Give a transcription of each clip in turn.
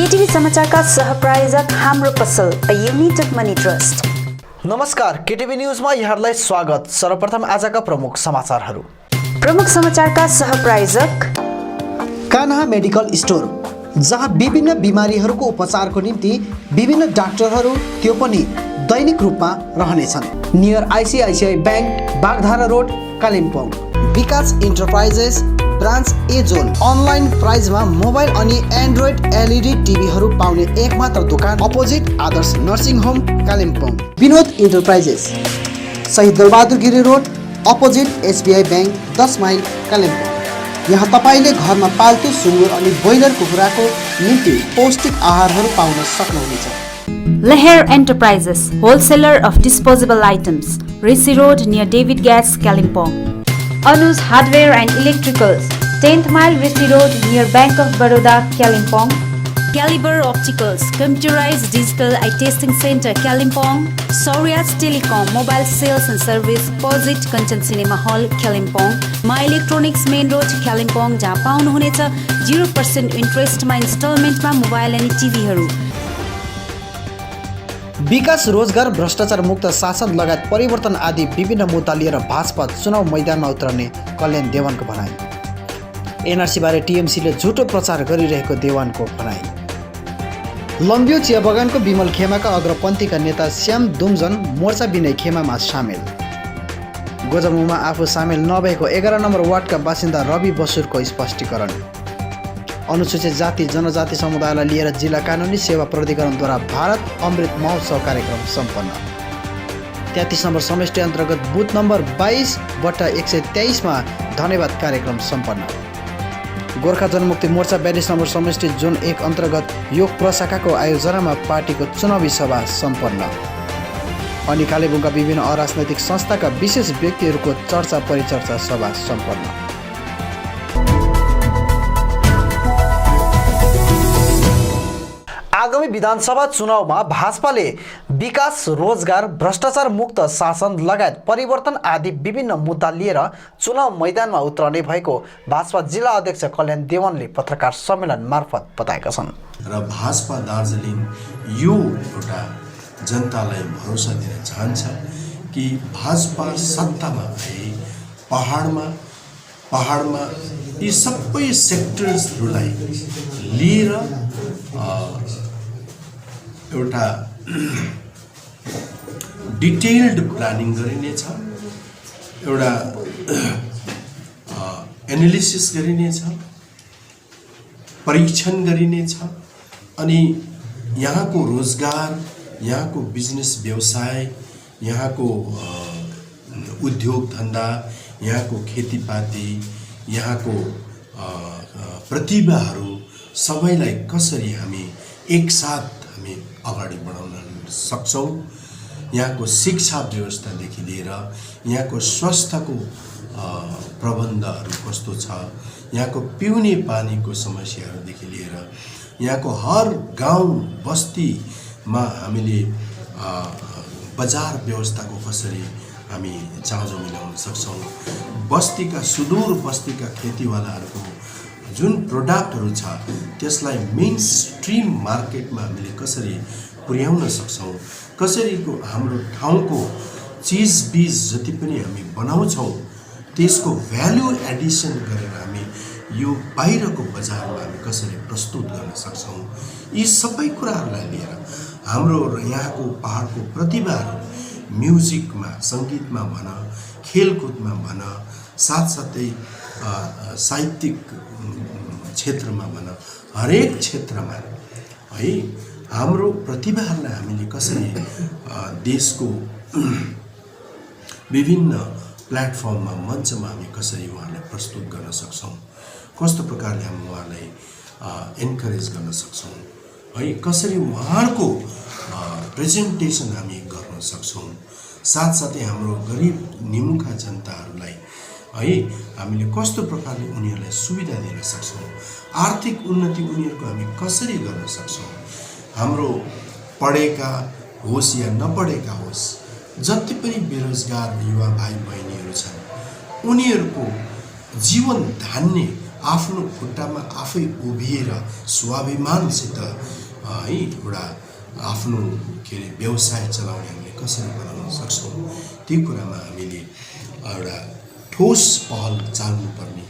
केटीभी समाचारका सहप्रायोजक हाम्रो पसल अ युनिटेड मनी ट्रस्ट। नमस्कार, केटीभी न्यूजमा यहाँहरूलाई स्वागत। सर्वप्रथम आजका प्रमुख समाचारहरू। प्रमुख समाचारका सहप्रायोजक कान्हा मेडिकल स्टोर, जहाँ विभिन्न बिमारीहरूको उपचारको निम्ति विभिन्न डाक्टरहरू त्यो पनि दैनिक रूपमा रहनेछन्। Near ICICI bank, Bagdhara road, Kalimpong. Vikas enterprises branch A zone, online प्राइजमा मोबाइल अनि एन्ड्रोइड एलइडी टिभीहरू पाउने एकमात्र दोकान, opposite Adarsh nursing home, Kalimpong. Vinod enterprises, Shahid Dalbahadur Giri road, opposite SBI bank, 10 mile, Kalimpong. यहाँ तपाईँले घरमा पाल्तु सुँगुर अनि ब्रोइलर कुखुराको निम्ति पौष्टिक आहारहरू पाउन सक्नुहुनेछ। Laher enterprises, wholesaler of disposable items, Rishi road near David gas, Kalimpong. Anuj hardware and electricals, 10th mile, Rishi road near bank of Baroda, Kalimpong. Caliber Opticals, computerized digital eye testing center, Kalimpong. Saurias Telecom, mobile sales and service, Posit Kanchan Cinema Hall, Kalimpong. My Electronics Main Road, Kalimpong, जहाँ पाउनुहुनेछ 0% इन्ट्रेस्टमा इन्स्टलमेन्टमा mobile अनि टिभीहरू। विकास, रोजगार, भ्रष्टाचार मुक्त शासन लगायत परिवर्तन आदि विभिन्न मुद्दा लिएर भाजपा चुनाव मैदानमा उत्रने कल्याण देवानको भनाई। एनआरसीबारे टिएमसीले झुटो प्रचार गरिरहेको देवानको भनाई। लम्बियो चिया बगानको विमल खेमाका अग्रपन्थीका नेता श्याम दुमजन मोर्चा विनय खेमामा सामेल। गोजमुमा आफू सामेल नभएको 11 नम्बर वार्डका बासिन्दा रवि बसुरको स्पष्टीकरण। अनुसूचित जाति जनजाति समुदायलाई लिएर जिल्ला कानुनी सेवा प्राधिकरणद्वारा भारत अमृत महोत्सव कार्यक्रम सम्पन्न। 33 नम्बर समष्टि अन्तर्गत बुथ नम्बर 22/123मा धन्यवाद कार्यक्रम सम्पन्न। गोर्खा जनमुक्ति मोर्चा 42 नम्बर समष्टि जोन 1 अन्तर्गत योग प्रशाखाको आयोजनामा पार्टीको चुनावी सभा सम्पन्न। अनि कालेबुङका विभिन्न अराजनैतिक संस्थाका विशेष व्यक्तिहरूको चर्चा परिचर्चा सभा सम्पन्न। आगामी विधानसभा चुनावमा भाजपाले विकास, रोजगार, भ्रष्टाचार मुक्त शासन लगायत परिवर्तन आदि विभिन्न मुद्दा लिएर चुनाव मैदानमा उत्रने भएको भाजपा जिल्ला अध्यक्ष कल्याण देवानले पत्रकार सम्मेलन मार्फत बताएका छन्। र भाजपा दार्जिलिङ यो एउटा जनतालाई भरोसा दिन चाहन्छ कि भाजपा सत्तामा आए पहाडमा यी सबै सेक्टर्सहरूलाई लिएर एउटा डिटेल्ड प्लानिङ गरिनेछ, एउटा एनालिसिस गरिनेछ, परीक्षण गरिनेछ अनि यहाँको रोजगार, यहाँको बिजनेस व्यवसाय, यहाँको उद्योग धन्दा, यहाँको खेतीपाती, यहाँको प्रतिभाहरू सबैलाई कसरी हामी एकसाथ हामी अगाडि बढाउन सक्छौँ। यहाँको शिक्षा व्यवस्थादेखि लिएर यहाँको स्वास्थ्यको प्रबन्धहरू कस्तो छ, यहाँको पिउने पानीको समस्याहरूदेखि लिएर यहाँको हर गाउँ बस्तीमा हामीले बजार व्यवस्थाको कसरी हामी चाँजो मिलाउन सक्छौँ, बस्तीका सुदूर बस्तीका खेतीवालाहरूको जुन प्रोडक्टहरू छ त्यसलाई मेन स्ट्रिम मार्केटमा हामीले कसरी पुर्याउन सक्छौँ, कसरीको हाम्रो ठाउँको चिजबिज जति पनि हामी बनाउँछौँ त्यसको भ्यालु एडिसन गरेर हामी यो बाहिरको बजारमा हामी कसरी प्रस्तुत गर्न सक्छौँ, यी सबै कुराहरूलाई लिएर हाम्रो यहाँको पहाडको प्रतिभाहरू म्युजिकमा, सङ्गीतमा भन, खेलकुदमा भन, साथसाथै साहित्यिक क्षेत्रमा भन, हरेक क्षेत्रमा है हाम्रो प्रतिभाहरूलाई हामीले कसरी देशको विभिन्न प्लेटफर्ममा, मञ्चमा हामी कसरी उहाँहरूलाई प्रस्तुत गर्न सक्छौँ, कस्तो प्रकारले हामी उहाँलाई एन्करेज गर्न सक्छौँ है, कसरी उहाँहरूको प्रेजेन्टेसन हामी गर्न सक्छौँ, साथसाथै हाम्रो गरिब निमुखा जनताहरूलाई है हामीले कस्तो प्रकारले उनीहरूलाई सुविधा दिन सक्छौँ, आर्थिक उन्नति उनीहरूको हामी कसरी गर्न सक्छौँ, हाम्रो पढेका होस् या नपढेका होस् जति पनि बेरोजगार युवा भाइ बहिनीहरू छन् उनीहरूको जीवन धान्ने आफ्नो खुट्टामा आफै उभिएर स्वाभिमानसित है एउटा आफ्नो के अरे व्यवसाय चलाउने हामीले कसरी बनाउन सक्छौँ, ती कुरामा हामीले एउटा ठोस पहल चाल्नुपर्ने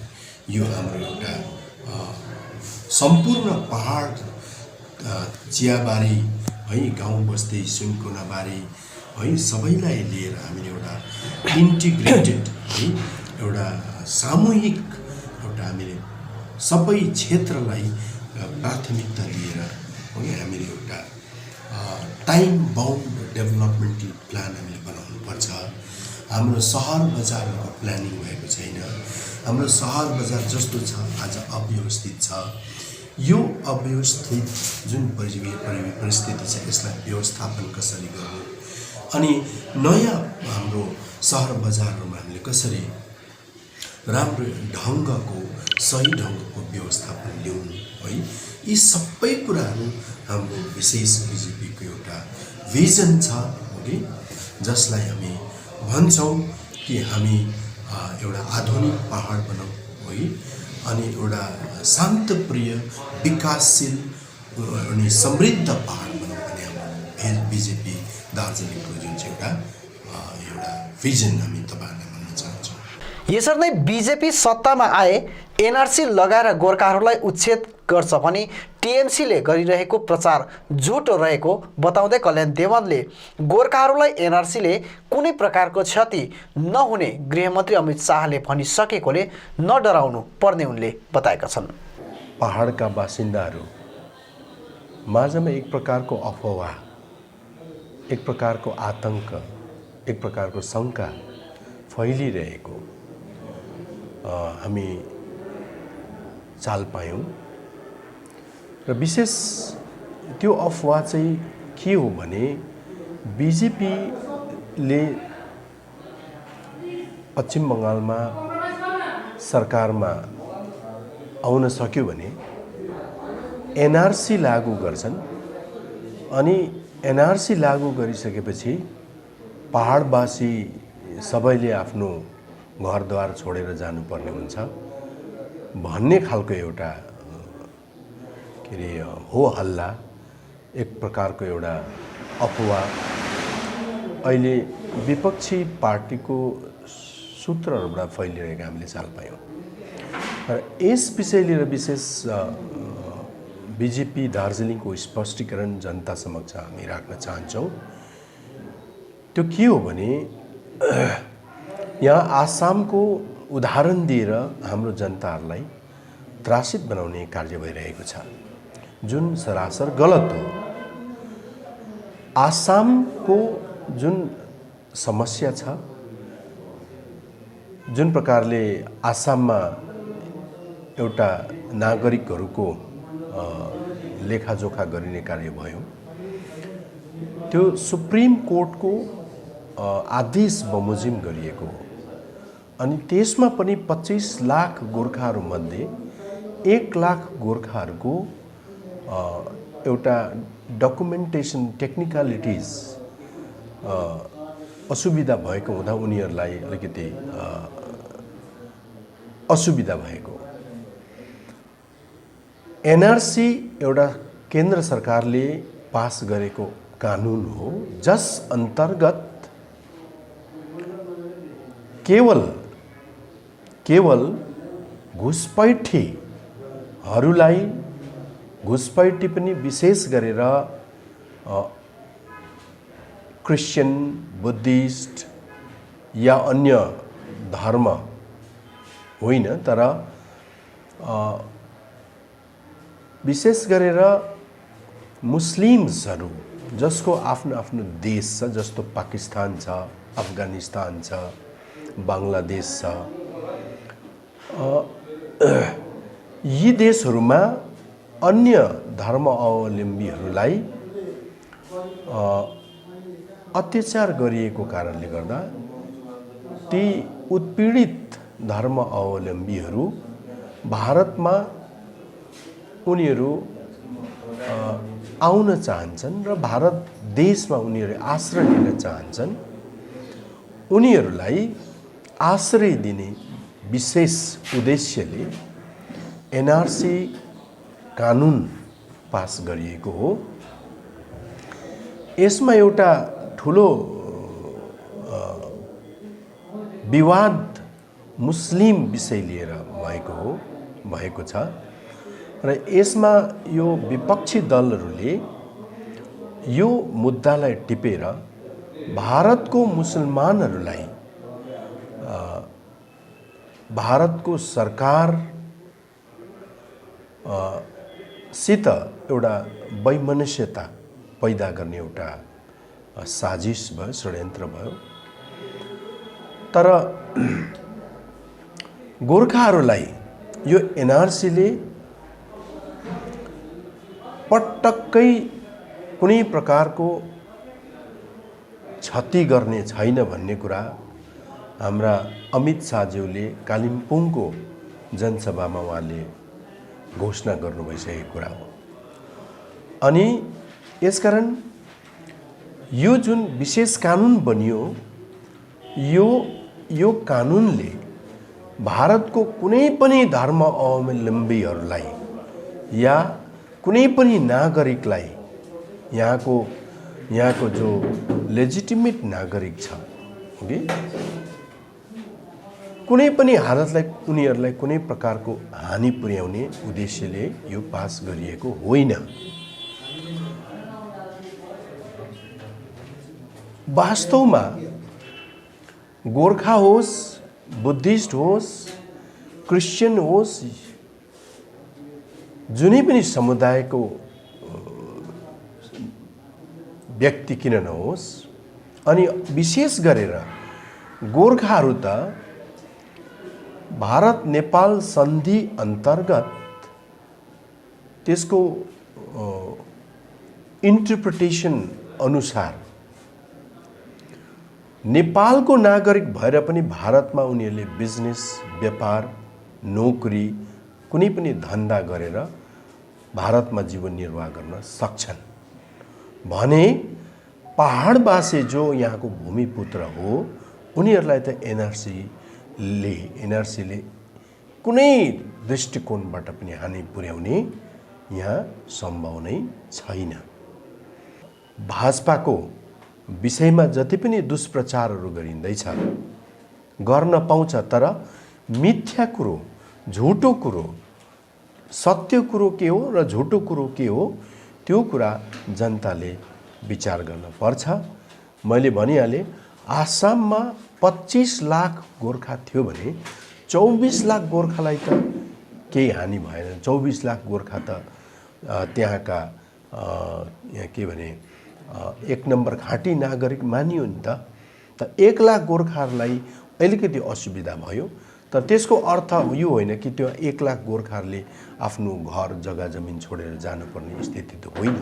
यो हाम्रो एउटा सम्पूर्ण पहाड चियाबारी है, गाउँ बस्ती सुनकोनाबारी है, सबैलाई लिएर हामीले एउटा इन्टिग्रेटेड है, एउटा सामूहिक एउटा हामीले सबै क्षेत्रलाई प्राथमिकता दिएर है हामीले एउटा टाइम बाउन्ड डेभलपमेन्टल प्लान हामीले बनाउनुपर्छ। हाम्रो सहर बजारको प्लानिङ भएको छैन। हाम्रो सहर बजार जस्तो छ आज अव्यवस्थित छ। यो अव्यवस्थित जुन परिस्थिति छ यसलाई व्यवस्थापन कसरी गर्नु, अनि नयाँ हाम्रो सहर बजारहरूमा हामीले कसरी राम्रो ढङ्गको सही ढङ्गको व्यवस्थापन ल्याउनु है, यी सबै कुराहरू हाम्रो विशेष बिजेपीको एउटा भिजन छ कि जसलाई हामी भन्छौँ कि हामी एउटा आधुनिक पहाड बनाऊ है, अनि एउटा शान्तप्रिय विकासशील अनि समृद्ध पहाड बनाऊ भन्ने हाम्रो बिजेपी दार्जिलिङको जुन चाहिँ एउटा भिजन हामी तपाईँहरूलाई भन्न चाहन्छौँ। यसरी नै बिजेपी सत्तामा आए एनआरसी लगाएर गोर्खाहरूलाई उच्छेद गर्छ भने टिएमसीले गरिरहेको प्रचार झुटो रहेको बताउँदै कल्याण देवानले गोर्खाहरूलाई एनआरसीले कुनै प्रकारको क्षति नहुने गृहमन्त्री अमित शाहले भनिसकेकोले नडराउनु पर्ने उनले बताएका छन्। पहाडका बासिन्दाहरू माझमा एक प्रकारको अफवाह, एक प्रकारको आतंक, एक प्रकारको शङ्का फैलिरहेको हामी चाल पायौँ र विशेष त्यो अफवाह चाहिँ के हो भने बिजेपीले पश्चिम बङ्गालमा सरकारमा आउन सक्यो भने एनआरसी लागू गर्छन्, अनि एनआरसी लागू गरिसकेपछि पहाडवासी सबैले आफ्नो घरद्वार छोडेर जानुपर्ने हुन्छ भन्ने खालको एउटा के अरे हो हल्ला, एक प्रकारको एउटा अफवाह अहिले विपक्षी पार्टीको सूत्रहरूबाट फैलिरहेको हामीले चाल पायौँ। र यस विषय लिएर विशेष बिजेपी दार्जिलिङको स्पष्टीकरण जनता समक्ष हामी राख्न चाहन्छौँ। त्यो के हो भने यहाँ आसामको उदाहरण दिएर हाम्रो जनताहरूलाई त्रासित बनाउने कार्य भइरहेको छ, जुन सरासर गलत हो। आसामको जुन समस्या छ, जुन प्रकारले आसाममा एउटा नागरिकहरूको लेखाजोखा गरिने कार्य भयो, त्यो सुप्रिम कोर्टको आदेश बमोजिम गरिएको हो। अनि त्यसमा पनि 25 लाख गोर्खाहरूमध्ये 1 लाख गोर्खाहरूको एउटा डकुमेन्टेसन टेक्निकलिटिज असुविधा भएको हुँदा उनीहरूलाई अलिकति असुविधा भएको। एनआरसी एउटा केन्द्र सरकारले पास गरेको कानुन हो, जस अन्तर्गत केवल घुसपैठीहरूलाई, घुसपैठी पनि विशेष गरेर क्रिस्चियन, बुद्धिस्ट या अन्य धर्म होइन, तर विशेष गरेर मुस्लिम्सहरू जसको आफ्नो आफ्नो देश छ, जस्तो पाकिस्तान छ, अफगानिस्तान छ, बङ्गलादेश छ, यी देशहरूमा अन्य धर्मावलम्बीहरूलाई अत्याचार गरिएको कारणले गर्दा ती उत्पीडित धर्मावलम्बीहरू भारतमा उनीहरू आउन चाहन्छन् र भारत देशमा उनीहरू आश्रय लिन चाहन्छन्। उनीहरूलाई आश्रय दिने विशेष उद्देश्यले एनआरसी कानुन पास गरिएको हो। यसमा एउटा ठुलो विवाद मुस्लिम विषय लिएर भएको छ र यसमा यो विपक्षी दलहरूले यो मुद्दालाई टिपेर भारतको मुसलमानहरूलाई भारतको सरकार सित एउटा वैमनस्यता पैदा गर्ने एउटा साजिस भयो, षड्यन्त्र भयो। तर गोर्खाहरूलाई यो एनआरसीले पटक्कै कुनै प्रकारको क्षति गर्ने छैन भन्ने कुरा हाम्रा अमित शाहज्यूले कालिम्पोङको जनसभामा उहाँले घोषणा गर्नु भइसकेको कुरा हो। अनि यसकारण यो जुन विशेष कानुन बनियो, यो कानुनले भारतको कुनै पनि धर्म अवलम्बीहरूलाई या कुनै पनि नागरिकलाई यहाँको जो लेजिटिमेट नागरिक छ कि कुनै पनि हालतलाई उनीहरूलाई कुनै प्रकारको हानि पुर्याउने उद्देश्यले यो पास गरिएको होइन। वास्तवमा गोर्खा होस्, बुद्धिस्ट होस्, क्रिस्चियन होस्, जुनै पनि समुदायको व्यक्ति किन नहोस्, अनि विशेष गरेर गोर्खाहरू त भारत नेपाल सन्धि अन्तर्गत त्यसको इन्टरप्रिटेसन अनुसार नेपालको नागरिक भएर पनि भारतमा उनीहरूले बिजनेस, व्यापार, नोकरी, कुनै पनि धन्दा गरेर भारतमा जीवन निर्वाह गर्न सक्छन् भने पहाडवासी जो यहाँको भूमिपुत्र हो उनीहरूलाई त एनआरसीले कुनै दृष्टिकोणबाट पनि हानि पुर्याउने यहाँ सम्भव नै छैन। भाजपाको विषयमा जति पनि दुष्प्रचारहरू गरिँदैछ गर्न पाउँछ, तर मिथ्या कुरो, झुटो कुरो, सत्य कुरो के हो र झुटो कुरो के हो त्यो कुरा जनताले विचार गर्न पर्छ। मैले भनिहालेँ, आसाममा 25 लाख गोर्खा थियो भने 24 लाख गोर्खालाई त केही हानि भएन। 24 लाख गोर्खा त त्यहाँका के भने एक नम्बर घाँटी नागरिक मानियो नि त 1 लाख गोर्खाहरूलाई अलिकति असुविधा भयो। तर त्यसको अर्थ यो होइन कि त्यो 1 लाख गोर्खाहरूले आफ्नो घर जग्गा जमिन छोडेर जानुपर्ने स्थिति त होइन।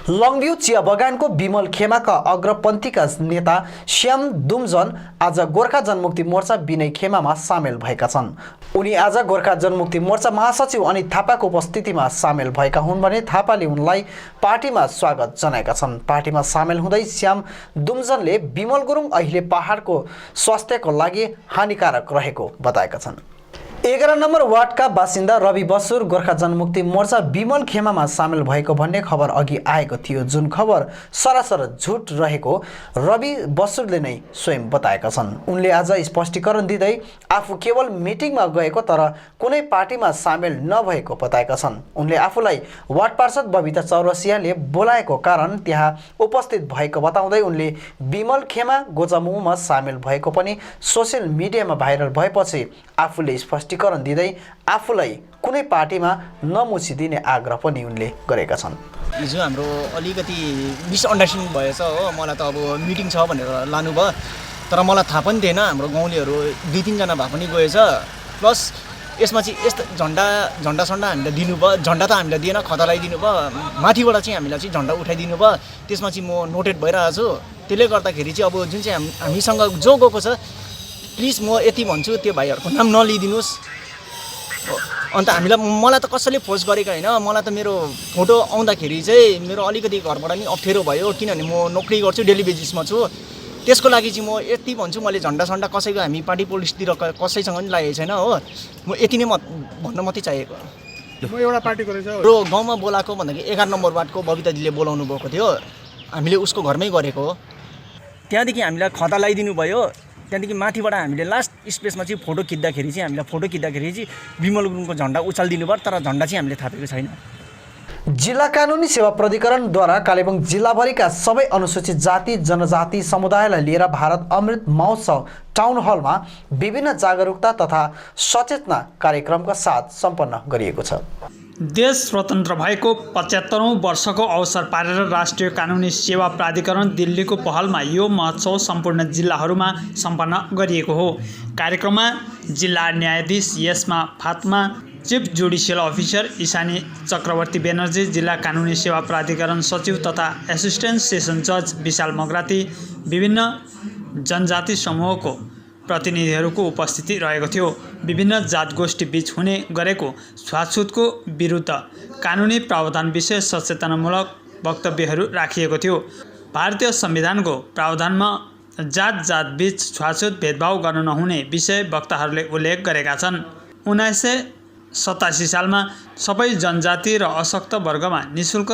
लङभ्यू चिया बगानको बिमल खेमाका अग्रपन्थीका नेता श्याम दुमजन आज गोर्खा जनमुक्ति मोर्चा विनय खेमामा सामेल भएका छन्। उनी आज गोर्खा जनमुक्ति मोर्चा महासचिव अनित थापाको उपस्थितिमा सामेल भएका हुन् भने थापाले उनलाई पार्टीमा स्वागत जनाएका छन्। पार्टीमा सामेल हुँदै श्याम दुमजनले बिमल गुरुङ अहिले पहाडको स्वास्थ्यको लागि हानिकारक रहेको बताएका छन्। 11 नम्बर वार्डका बासिन्दा रवि बसुर गोर्खा जनमुक्ति मोर्चा बिमल खेमामा सामेल भएको भन्ने खबर अघि आएको थियो, जुन खबर सरासर झुट रहेको रवि बसुरले नै स्वयं बताएका छन्। उनले आज स्पष्टीकरण दिँदै आफू केवल मिटिङमा गएको तर कुनै पार्टीमा सामेल नभएको बताएका छन्। उनले आफूलाई वार्ड पार्षद बबिता चौरसियाले बोलाएको कारण त्यहाँ उपस्थित भएको बताउँदै उनले बिमल खेमा गोजामुमा सामेल भएको पनि सोसियल मिडियामा भाइरल भएपछि आफूले स्पष्टीकरण दिँदै आफूलाई कुनै पार्टीमा नमुछिदिने आग्रह पनि उनले गरेका छन्। हिजो हाम्रो अलिकति मिसअन्डरस्ट्यान्डिङ भएछ हो। मलाई त अब मिटिङ छ भनेर लानुभयो, तर मलाई थाहा पनि थिएन। हाम्रो गाउँलेहरू 2-3 जना भए पनि गएछ। प्लस यसमा चाहिँ यस्तो झन्डा सन्डा हामीलाई दिनुभयो। झन्डा त हामीलाई दिएन, खता लगाइदिनु भयो। माथिबाट चाहिँ हामीलाई चाहिँ झन्डा उठाइदिनु भयो। त्यसमा चाहिँ म नोटेड भइरहेको छु। त्यसले गर्दाखेरि चाहिँ अब जुन चाहिँ हामीसँग जो गएको छ, प्लिज म यति भन्छु, त्यो भाइहरूको नाम नलिदिनुहोस्। अन्त मलाई त कसैले फोर्स गरेको होइन। मलाई त मेरो फोटो आउँदाखेरि चाहिँ मेरो अलिकति घरबाट नि अप्ठ्यारो भयो, किनभने म नोकरी गर्छु, डेली बेसिसमा छु। त्यसको लागि चाहिँ म यति भन्छु, मैले झन्डा कसैको हामी पार्टी पोलिटिक्सतिर कसैसँग पनि लागेको छैन हो। म यति नै भन्न मात्रै चाहिएको। म एउटा पार्टीको रहेछ र गाउँमा बोलाएको भन्दाखेरि 11 नम्बर वार्डको बबिताजीले बोलाउनु भएको थियो, हामीले उसको घरमै गरेको हो। त्यहाँदेखि हामीलाई खता लगाइदिनु भयो। त्यहाँदेखि माथिबाट हामीले लास्ट स्पेसमा चाहिँ फोटो खिच्दाखेरि चाहिँ विमल गुरुङको झन्डा उचालिदिनु भयो, तर झन्डा चाहिँ हामीले थापेको छैन। जिल्ला कानुनी सेवा प्राधिकरणद्वारा कालेबुङ जिल्लाभरिका सबै अनुसूचित जाति जनजाति समुदायलाई लिएर भारत अमृत महोत्सव टाउन हलमा विभिन्न जागरुकता तथा सचेतना कार्यक्रमका साथ सम्पन्न गरिएको छ। देश स्वतन्त्र भएको 75औं वर्षको अवसर पारेर राष्ट्रिय कानुनी सेवा प्राधिकरण दिल्लीको पहलमा यो महोत्सव सम्पूर्ण जिल्लाहरूमा सम्पन्न गरिएको हो। कार्यक्रममा जिल्ला न्यायाधीश यसमा Fatma, chief judicial officer Ishani Chakraborty Banerjee, जिल्ला कानुनी सेवा प्राधिकरण सचिव तथा एसिस्टेन्ट सेसन जज विशाल मगराती, विभिन्न जनजाति समूहको प्रतिनिधिहरूको उपस्थिति रहेको थियो। विभिन्न जातगोष्ठी बीच हुने गरेको छुवाछुतको विरुद्ध कानुनी प्रावधान विषय सचेतनामूलक वक्तव्यहरू राखिएको थियो। भारतीय संविधानको प्रावधानमा जात बीच छुवाछुत भेदभाव गर्न नहुने विषय वक्ताहरूले उल्लेख गरेका छन्। 1987 सालमा सबै जनजाति र अशक्त वर्गमा निःशुल्क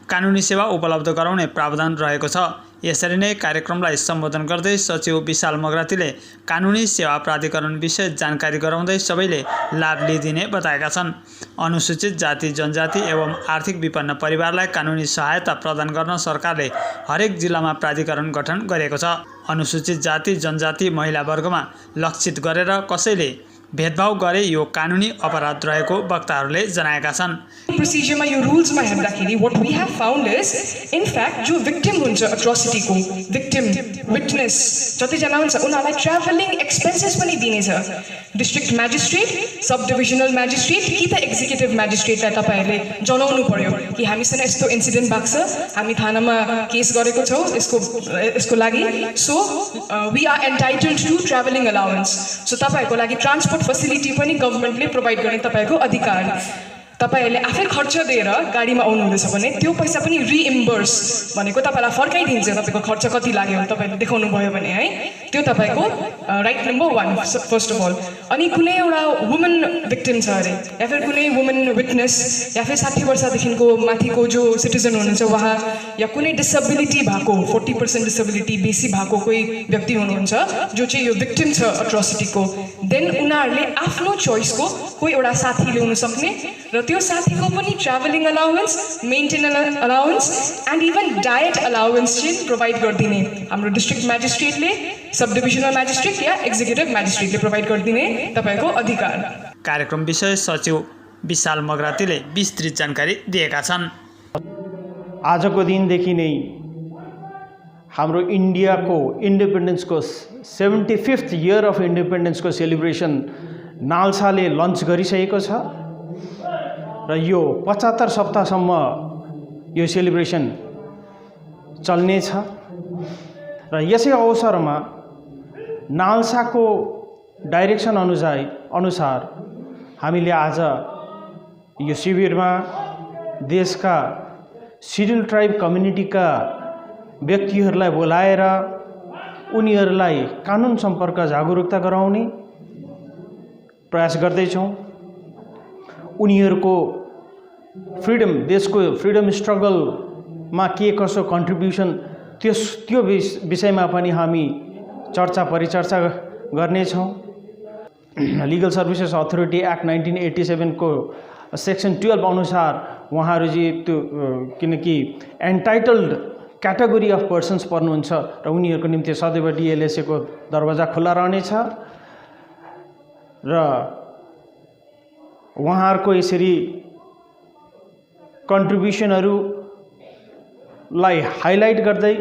कानुनी सेवा उपलब्ध गराउने प्रावधान रहेको छ। यसरी नै कार्यक्रमलाई सम्बोधन गर्दै सचिव विशाल मगरातीले कानुनी सेवा प्राधिकरण विषय जानकारी गराउँदै सबैले लाभ लिइदिने बताएका छन्। अनुसूचित जाति जनजाति एवं आर्थिक विपन्न परिवारलाई कानुनी सहायता प्रदान गर्न सरकारले हरेक जिल्लामा प्राधिकरण गठन गरेको छ। अनुसूचित जाति जनजाति महिला वर्गमा लक्षित गरेर कसैले भेदभाव गरे यो कानुनी अपराध रहेको वक्ताहरूले जनाएका छन्। प्रोसिजरमा यो रुल्समा हेर्दाखेरि what we have found is in fact जो विक्टिम हुन्छ एट्रोसिटीको विक्टिम विटनेस जतिजना हुन्छ उनीहरूलाई ट्राभलिङ एक्सपेन्सेस पनि दिनेछ। डिस्ट्रिक्ट म्याजिस्ट्रेट, सब डिभिजनल म्याजिस्ट्रेट कि त एक्जिक्युटिभ म्याजिस्ट्रेटलाई तपाईँहरूले जनाउनु पर्यो कि हामीसँग यस्तो इन्सिडेन्ट भएको छ, हामी थानामा केस गरेको छौँ यसको लागि, so we are entitled to travelling allowance. So तपाईँहरूको लागि ट्रान्सपोर्ट फेसिलिटी पनि गभर्नमेन्टले प्रोभाइड गर्ने तपाईँको अधिकार। तपाईँहरूले आफै खर्च दिएर गाडीमा आउनुहुँदैछ भने त्यो पैसा पनि रिइम्बर्स भनेको तपाईँलाई फर्काइदिन्छ। तपाईँको खर्च कति लाग्यो तपाईँले देखाउनु भयो भने है, त्यो तपाईँको right number 1 first of all. अनि कुनै एउटा वुमन विक्टिम छ अरे या फिर कुनै वुमन विटनेस या फिर 60 वर्षदेखिको माथिको जो सिटिजन हुनुहुन्छ उहाँ या कुनै डिसेबिलिटी भएको 40% डिसेबिलिटी बेसी भएको कोही व्यक्ति हुनुहुन्छ जो चाहिँ यो विक्टिम छ एट्रोसिटीको, देन उनीहरूले आफ्नो चोइसको कोही एउटा साथी ल्याउन सक्ने र त्यो साथीको पनि travelling allowance, maintenance allowance and even diet allowance चाहिँ प्रोभाइड गरिदिने हाम्रो डिस्ट्रिक्ट म्याजिस्ट्रेटले, सब डिभिजनल म्याजिस्ट्रेट या एक्जिक्युटिभ म्याजिस्ट्रेटले प्रोभाइड गरिदिने तपाईँको अधिकार। कार्यक्रम विषय सचिव विशाल मगरातीले विस्तृत जानकारी दिएका छन्। आजको दिनदेखि नै हाम्रो इन्डियाको इन्डिपेन्डेन्सको 75th इयर अफ इन्डिपेन्डेन्सको सेलिब्रेसन नालसाले लन्च गरिसकेको छ र यो 75 सप्ताहसम्म यो सेलिब्रेसन चल्नेछ र यसै अवसरमा नालसाको डाइरेक्सन अनुसार हामीले आज यो शिविरमा देशका सिड्युल ट्राइब कम्युनिटीका व्यक्तिहरूलाई बोलाएर उनीहरूलाई कानुन सम्पर्क जागरुकता गराउने प्रयास गर्दैछौँ। उनीहरूको फ्रिडम, देशको फ्रिडम स्ट्रगलमा के कसो कन्ट्रिब्युसन त्यो विषयमा पनि हामी चर्चा परिचर्चा गर्नेछौँ। लिगल सर्भिसेस अथोरिटी एक्ट 1987 को सेक्सन 12 अनुसार उहाँहरू चाहिँ त्यो किनकि एन्टाइटल्ड क्याटेगोरी अफ पर्सन्स पर्नुहुन्छ र उनीहरूको निम्ति सदैव डिएलएसए को दरवाजा खुला रहनेछ र उहाँहरूको यसरी कन्ट्रिब्युसनहरूलाई हाइलाइट गर्दै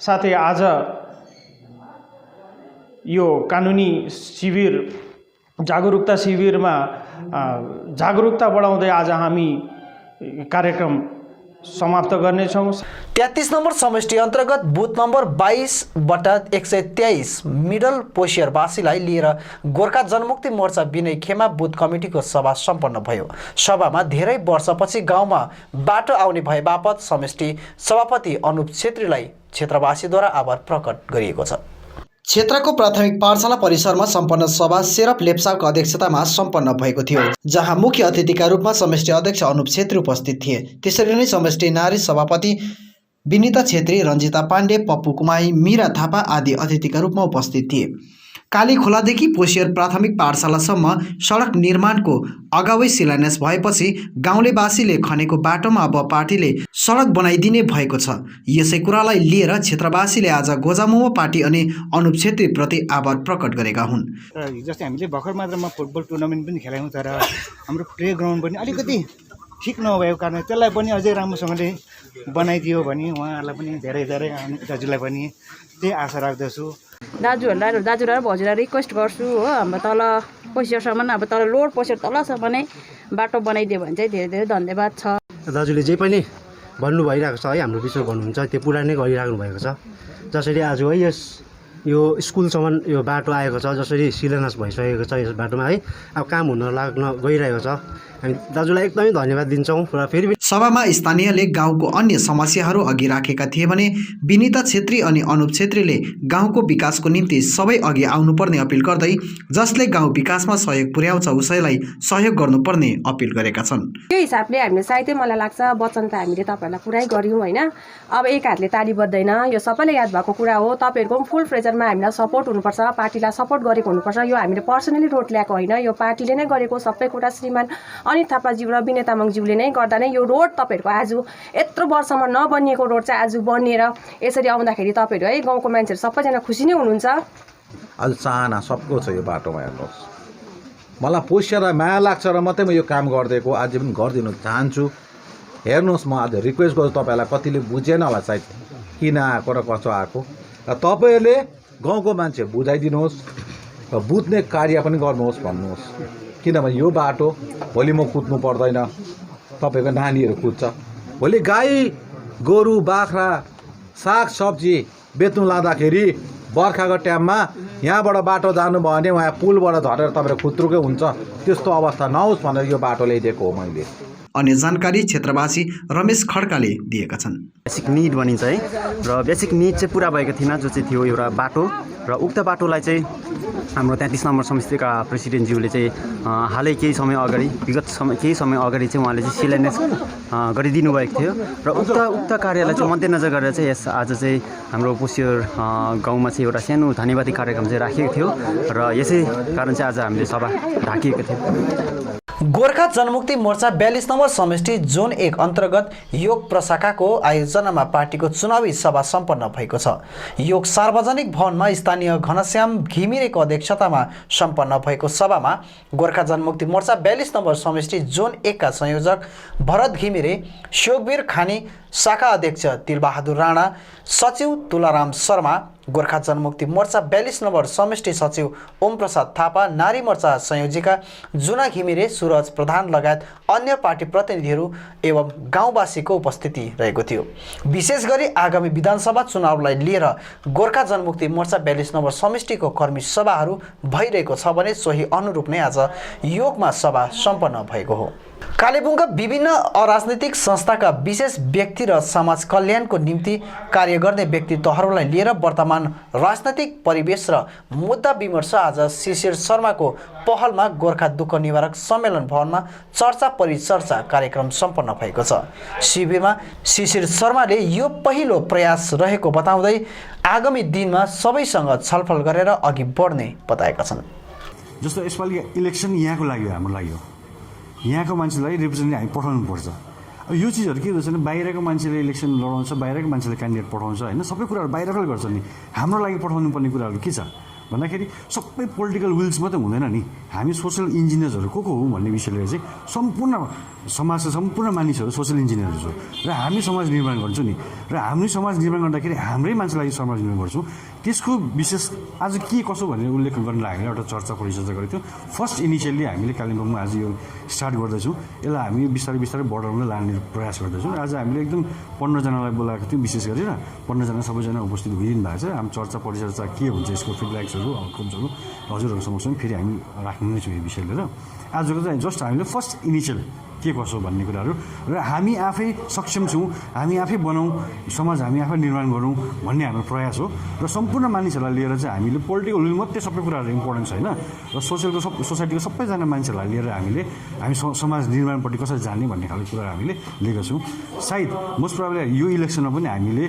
साथै आज यो कानुनी शिविर जागरुकता शिविरमा जागरुकता बढाउँदै आज हामी कार्यक्रम समाप्त गर्नेछौँ। 33 नम्बर समष्टि अन्तर्गत बुथ नम्बर 22/123 मिडल पोसियरवासीलाई लिएर गोर्खा जनमुक्ति मोर्चा विनय खेमा बुथ कमिटीको सभा सम्पन्न भयो। सभामा धेरै वर्षपछि गाउँमा बाटो आउने भए बापत समष्टि सभापति अनुप छेत्रीलाई क्षेत्रवासीद्वारा आभार प्रकट गरिएको छ। क्षेत्रको प्राथमिक पाठशाला परिसरमा सम्पन्न सभा शेरप लेप्चाको अध्यक्षतामा सम्पन्न भएको थियो, जहाँ मुख्य अतिथिका रूपमा समष्टि अध्यक्ष अनुप छेत्री उपस्थित थिए। त्यसरी नै समष्टि नारी सभापति विनिता छेत्री, रञ्जिता पाण्डे, पप्पू कुमाई, मीरा थापा आदि अतिथिका रूपमा उपस्थित थिए। कालीखोलादेखि पोसियर प्राथमिक पाठशालासम्म सडक निर्माणको अगावै शिलान्यास भएपछि गाउँलेवासीले खनेको बाटोमा अब पार्टीले सडक बनाइदिने भएको छ। यसै कुरालाई लिएर क्षेत्रवासीले आज गोजामुमो पार्टी अनि अनुप छेत्रीप्रति आभार प्रकट गरेका हुन्। जस्तै हामीले भर्खर मात्रामा फुटबल टुर्नामेन्ट पनि खेलायौँ, तर हाम्रो प्ले ग्राउन्ड पनि अलिकति ठिक नभएको कारण त्यसलाई पनि अझै राम्रोसँगले बनाइदियो भने उहाँहरूलाई पनि धेरै धेरै दाजुलाई पनि त्यही आशा राख्दछु। दाजुलाई र भाउजूलाई रिक्वेस्ट गर्छु हो, हाम्रो तल पोसियरसम्म अब तल लोड पोसियर तलसम्म नै बाटो बनाइदियो भने चाहिँ धेरै धेरै धन्यवाद छ। दाजुले जे पनि भन्नु भइरहेको छ है, हाम्रो विषय गर्नुहुन्छ त्यो पुरा नै गरिराख्नु भएको छ। जसरी आज है यो स्कुलसम्म यो बाटो आएको छ, जसरी शिलान्यास भइसकेको छ यस बाटोमा है, अब काम हुन लाग्न गइरहेको छ। हामी दाजुलाई एकदमै धन्यवाद दिन्छौँ। र फेरि सभामा स्थानीयले गाउँको अन्य समस्याहरू अघि राखेका थिए भने विनिता छेत्री अनि अनुप छेत्रीले गाउँको विकासको निम्ति सबै अघि आउनुपर्ने अपिल गर्दै जसले गाउँ विकासमा सहयोग पुर्याउँछ उसैलाई सहयोग गर्नुपर्ने अपिल गरेका छन्। त्यो हिसाबले हामीले सायदै मलाई लाग्छ वचन त हामीले तपाईँहरूलाई पुरै गऱ्यौँ होइन। अब एक हातले ताली बज्दैन, यो सबैले याद भएको कुरा हो। तपाईँहरूको पनि फुल फ्रेजरमा हामीलाई सपोर्ट हुनुपर्छ, पार्टीलाई सपोर्ट गरेको हुनुपर्छ। यो हामीले पर्सनली रोड ल्याएको होइन, यो पार्टीले नै गरेको सबै कुरा। श्रीमान अनित थापाज्यू र विनय तामाङज्यूले नै गर्दा नै यो रोड तपाईँहरूको आज यत्रो वर्षमा नबनिएको रोड चाहिँ आज बनिएर यसरी आउँदाखेरि तपाईँहरू है गाउँको मान्छेहरू सबैजना खुसी नै हुनुहुन्छ। आज चाहना सबको छ यो बाटोमा। हेर्नुहोस्, मलाई पोसिएर माया लाग्छ र मात्रै म यो काम गरिदिएको, आज पनि गरिदिनु चाहन्छु। हेर्नुहोस्, म आज रिक्वेस्ट गर्छु तपाईँहरूलाई, कतिले बुझेन होला सायद किन आएको र कसो आएको, र तपाईँहरूले गाउँको मान्छे बुझाइदिनुहोस् र बुझ्ने कार्य पनि गर्नुहोस् भन्नुहोस्। किनभने यो बाटो भोलि म कुद्नु पर्दैन, तपाईँको नानीहरू कुद्छ। भोलि गाई गोरु बाख्रा साग सब्जी बेच्नु लाँदाखेरि बर्खाको टाइममा यहाँबाट बाटो जानुभयो भने उहाँ पुलबाट झरेर तपाईँको खुत्रुकै हुन्छ। त्यस्तो अवस्था नहोस् भनेर यो बाटो ल्याइदिएको हो मैले। अन्य जानकारी क्षेत्रवासी रमेश खड्काले दिएका छन्। बेसिक निड भनिन्छ है, र बेसिक निड चाहिँ पुरा भएको थिएन, जो चाहिँ थियो एउटा बाटो। र उक्त बाटोलाई चाहिँ हाम्रो 33 नम्बर समष्टिका प्रेसिडेन्टज्यूले चाहिँ हालै केही समय अगाडि चाहिँ उहाँले चाहिँ शिलान्यास गरिदिनु भएको थियो। र उक्त कार्यलाई चाहिँ मध्यनजर गरेर चाहिँ यस आज चाहिँ हाम्रो पोसियर गाउँमा चाहिँ एउटा सानो धन्यवादी कार्यक्रम चाहिँ राखिएको थियो, र यसै कारण चाहिँ आज हामीले सभा ढाकिएको थियो। गोर्खा जनमुक्ति मोर्चा 42 नम्बर समष्टि जोन 1 अन्तर्गत योग प्रशाखाको आयोजनामा पार्टीको चुनावी सभा सम्पन्न भएको छ। योग सार्वजनिक भवनमा स्थानीय घनश्याम घिमिरेको अध्यक्षतामा सम्पन्न भएको सभामा गोर्खा जनमुक्ति मोर्चा 42 नम्बर समष्टि जोन 1 का संयोजक भरत घिमिरे, शोकवीर खानी शाखा अध्यक्ष तिलबहादुर राणा, सचिव तुलाराम शर्मा, गोर्खा जनमुक्ति मोर्चा 42 नम्बर समष्टि सचिव ओम प्रसाद थापा, नारी मोर्चा संयोजिका जुना घिमिरे, सुरज प्रधान लगायत अन्य पार्टी प्रतिनिधिहरू एवं गाउँवासीको उपस्थिति रहेको थियो। विशेष गरी आगामी विधानसभा चुनावलाई लिएर गोर्खा जनमुक्ति मोर्चा 42 नम्बर समष्टिको कर्मी सभाहरू भइरहेको छ भने सोही अनुरूप नै आज योगमा सभा सम्पन्न भएको हो। कालेबुङका विभिन्न अराजनैतिक संस्थाका विशेष व्यक्ति र समाज कल्याणको निम्ति कार्य गर्ने व्यक्तित्वहरूलाई लिएर वर्तमान राजनैतिक परिवेश र मुद्दा विमर्श आज शिशिर शर्माको पहलमा गोर्खा दुःख निवारक सम्मेलन भवनमा चर्चा परिचर्चा कार्यक्रम सम्पन्न भएको छ। शिविरमा शिशिर शर्माले यो पहिलो प्रयास रहेको बताउँदै आगामी दिनमा सबैसँग छलफल गरेर अघि बढ्ने बताएका छन्। जस्तो यसपालि इलेक्सन यहाँको लागि हो, हाम्रो लागि हो, यहाँको मान्छेलाई रिप्रेजेन्ट हामी पठाउनुपर्छ। अब यो चिजहरू के हुन्छ भने बाहिरको मान्छेले इलेक्सन लडाउँछ, बाहिरको मान्छेले क्यान्डिडेट पठाउँछ होइन, सबै कुराहरू बाहिरकै गर्छ नि। हाम्रो लागि पठाउनु पर्ने कुराहरू के छ भन्दाखेरि सबै पोलिटिकल विल्स मात्रै हुँदैन नि, हामी सोसल इन्जिनियर्सहरू को हो भन्ने विषय लिएर चाहिँ सम्पूर्ण समाजका सम्पूर्ण मानिसहरू सोसल इन्जिनियरहरू छौँ र हामी समाज निर्माण गर्छौँ नि। र हामी समाज निर्माण गर्दाखेरि हाम्रै मान्छेलाई समाज निर्माण गर्छौँ। त्यसको विशेष आज के कसो भनेर उल्लेख गर्न लागेर एउटा चर्चा परिचर्चा गरेको थियो। फर्स्ट इनिसियल्ली हामीले कालिम्पोङमा आज यो स्टार्ट गर्दैछौँ, यसलाई हामी बिस्तारै बिस्तारै बढाउन लाने प्रयास गर्दैछौँ। आज हामीले एकदम 15 जनालाई बोलाएको थियौँ, विशेष गरेर 15 जना सबैजना उपस्थित भइदिनु भएको छ। हामी चर्चा परिचर्चा के हुन्छ, यसको फिडब्याक्सहरू आउटकम्सहरू हजुरहरू समक्ष फेरि हामी राख्नु नै छौँ यो विषय लिएर। आजको चाहिँ जस्ट हामीले फर्स्ट इनिसियल के कसो भन्ने कुराहरू र हामी आफै सक्षम छौँ, हामी आफै बनाउँ, समाज हामी आफै निर्माण गरौँ भन्ने हाम्रो प्रयास हो। र सम्पूर्ण मानिसहरूलाई लिएर चाहिँ हामीले पोलिटिकल विल मात्रै सबै कुराहरू इम्पोर्टेन्ट छैन र सोसाइटीको सबैजना मान्छेहरूलाई लिएर हामी समाज निर्माणपट्टि कसरी जाने भन्ने खालको कुराहरू हामीले लिएका छौँ। सायद मोस्ट प्रोबेबली यो इलेक्सनमा पनि हामीले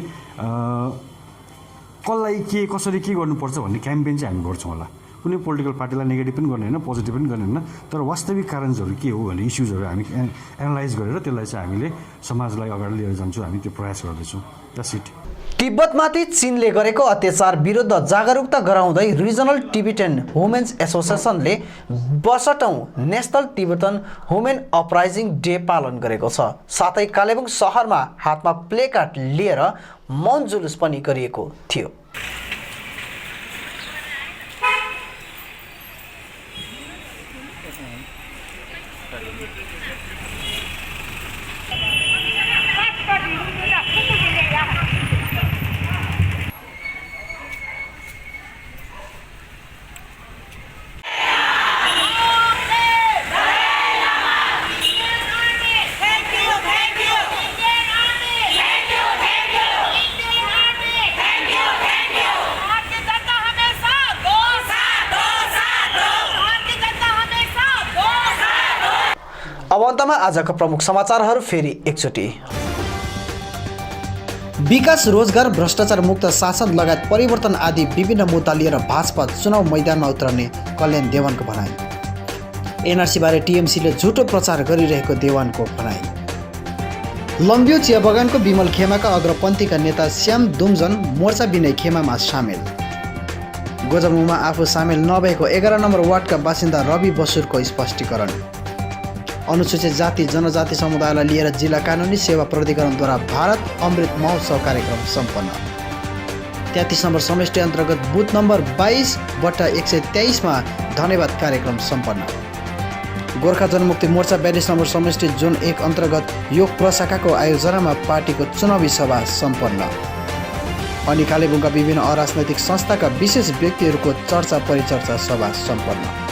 कसलाई के कसरी के गर्नुपर्छ भन्ने क्याम्पेन चाहिँ हामी गर्छौँ होला। कुनै पोलिटिकल पार्टीलाई नेगेटिभ पनि गर्ने होइन, पोजिटिभ पनि गर्ने होइन, तर वास्तविक कारणहरू के हो भन्ने इस्युजहरू हामी एनालाइज गरेर त्यसलाई चाहिँ हामीले समाजलाई अगाडि लिएर जान्छौँ, हामी त्यो प्रयास गर्दैछौँ। That's it. तिब्बतमाथि चीनले गरेको अत्याचार विरुद्ध जागरुकता गराउँदै रिजनल टिबेटन वुमेन्स एसोसिएसनले 62औं national Tibetan women uprising day पालन गरेको छ। साथै कालेबुङ सहरमा हातमा प्लेकार्ड लिएर मौन जुलुस पनि गरिएको थियो। अब अन्तमा आजका प्रमुख समाचारहरू फेरि एकचोटि। विकास, रोजगार, भ्रष्टाचार मुक्त शासन लगायत परिवर्तन आदि विभिन्न मुद्दा लिएर भाजपा चुनाव मैदानमा उत्रने कल्याण देवानको भनाई। एनआरसीबारे टिएमसीले झुटो प्रचार गरिरहेको देवानको भनाई। लम्बियो चिया बगानको विमल खेमाका अग्रपन्थीका नेता श्याम दुमजन मोर्चा विनय खेमामा सामेल। गोजमुमा आफू सामेल नभएको 11 नम्बर वार्डका बासिन्दा रवि बसुरको स्पष्टीकरण। अनुसूचित जाति जनजाति समुदायलाई लिएर जिल्ला कानुनी सेवा प्राधिकरणद्वारा भारत अमृत महोत्सव कार्यक्रम सम्पन्न। 33 नम्बर समष्टि अन्तर्गत बुथ नम्बर 22/123 धन्यवाद कार्यक्रम सम्पन्न। गोर्खा जनमुक्ति मोर्चा 42 नम्बर समष्टि जोन 1 अन्तर्गत योग प्रशाखाको आयोजनामा पार्टीको चुनावी सभा सम्पन्न। अनि कालेबुङका विभिन्न अराजनैतिक संस्थाका विशेष व्यक्तिहरूको चर्चा परिचर्चा सभा सम्पन्न।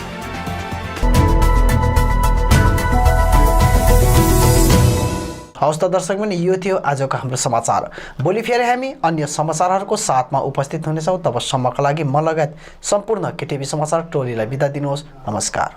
हवस् त दर्शक पनि यो थियो आजको हाम्रो समाचार। भोलि फेरि हामी अन्य समाचारहरूको साथमा उपस्थित हुनेछौँ। तबसम्मका लागि म लगायत सम्पूर्ण केटिभी समाचार टोलीलाई बिदा दिनुहोस्। नमस्कार।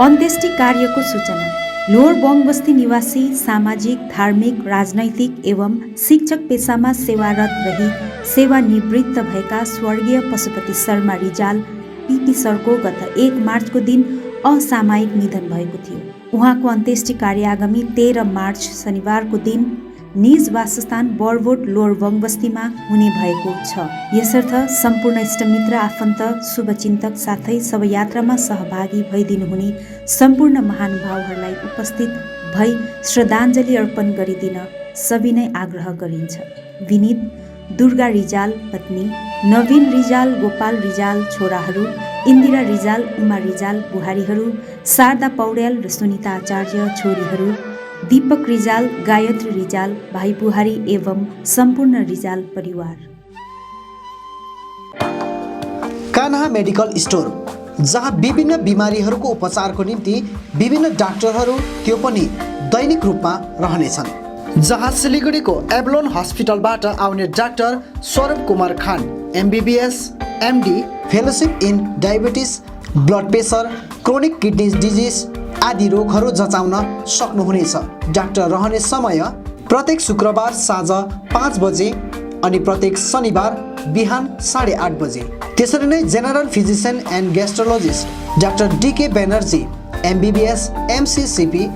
अन्त्येष्टि कार्यको सूचना। लोअर बङबस्ती निवासी सामाजिक, धार्मिक, राजनैतिक एवं शिक्षक पेसामा सेवारत रही सेवानिवृत्त भएका स्वर्गीय पशुपति शर्मा रिजाल पिपी सरको गत 1 मार्चको दिन असामयिक निधन भएको थियो। उहाँको अन्त्येष्टि कार्य आगामी 13 मार्च शनिबारको दिन निज वासस्थान बरबोट लोअर बङबस्तीमा हुने भएको छ। यसर्थ सम्पूर्ण इष्टमित्र, आफन्त, शुभचिन्तक साथै शवयात्रामा सहभागी भइदिनुहुने सम्पूर्ण महानुभावहरूलाई उपस्थित भई श्रद्धाञ्जली अर्पण गरिदिन सविनय आग्रह गरिन्छ। विनीत दुर्गा रिजाल पत्नी, नवीन रिजाल, गोपाल रिजाल छोराहरू, इन्दिरा रिजाल, उमा रिजाल बुहारीहरू, शारदा पौड्याल र सुनिता आचार्य छोरीहरू, दीपक रिजाल, गायत्री रिजाल भाइ बुहारी एवं सम्पूर्ण रिजाल परिवार। कान्हा मेडिकल स्टोर, जहाँ विभिन्न बिमारीहरूको उपचारको निम्ति विभिन्न डाक्टरहरू त्यो पनि दैनिक रूपमा रहनेछन्। जहाँ सिलिगुडीको एभलोन हस्पिटलबाट आउने डाक्टर स्वरूप कुमार खान MBBS, MD, fellowship in diabetes, blood pressure, chronic kidney disease आदि रोगहरू जचाउन सक्नुहुनेछ। डाक्टर रहने समय प्रत्येक शुक्रबार साँझ 5 बजे अनि प्रत्येक शनिबार बिहान 8:30 बजे। त्यसरी नै general physician and gastrologist doctor DK Banerjee MBBS, MCCP